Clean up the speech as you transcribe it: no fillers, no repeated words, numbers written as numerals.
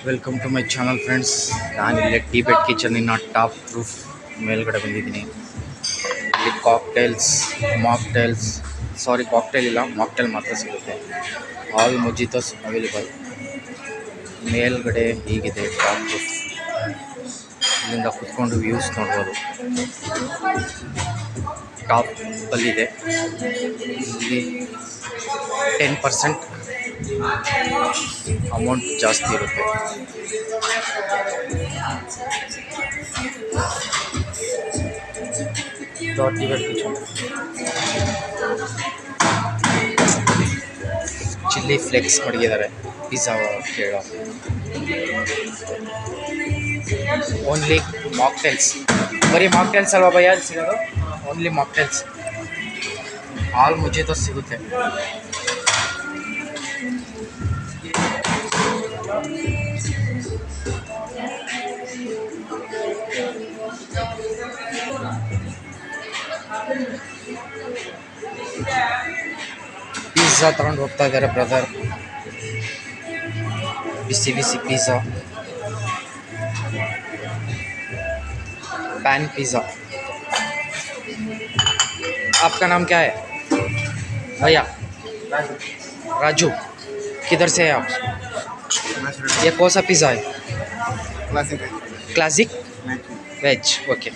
Welcome to my channel friends. ನಾನಿಲ್ಲೇ Tibet ಕಿಚನಿನ top roof ಮೇಲ್ಗಡೆ ಬಂದಿದ್ದೀನಿ. ಇಲ್ಲಿ ಕಾಕ್ಟೈಲ್ ಇಲ್ಲ, ಮಾಕ್ಟೈಲ್ ಮಾತ್ರ ಸಿಗುತ್ತೆ. All mojitos available. ಮೇಲ್ಗಡೆ ಹೀಗಿದೆ ಟಾಪ್ ರೂಫ್. ಇಲ್ಲಿಂದ ಕುತ್ಕೊಂಡು ವ್ಯೂಸ್ ನೋಡ್ಬೋದು. ಟಾಪಲ್ಲಿದೆ. ಇಲ್ಲಿ 10% ಅಮೌಂಟ್ ಜಾಸ್ತಿ ಇರುತ್ತೆ. ಟಿಬೆಟ್ ಕಿಚನ್ ಚಿಲ್ಲಿ ಫ್ಲೆಕ್ಸ್ ಮಡಗಿದ್ದಾರೆ. ಪಿಜ್ಜಾ ಕೇಳ ಓನ್ಲಿ ಮಾಕ್ಟೈಲ್ಸ್. ಬರೀ ಮಾಕ್ಟೈಲ್ಸ್ ಅಲ್ವಾ ಭಯ ಸಿಗೋದು? Only mocktails. ಆಲ್ ಮೊಜಿತೋ ಸಿಗುತ್ತೆ. ಪಿಜ್ಜಾ ತಗೊಂಡು ಹೋಗ್ತಾ ಇದ್ದಾರೆ ಬ್ರದರ್. ಬಿಸಿ ಬಿಸಿ ಪಿಜ್ಜಾ, पैन पिज़्ज़ा. आपका नाम क्या है भैया? राजू. किधर से है आप? ये कौन सा पिज़्ज़ा है? Classic veg. ओके.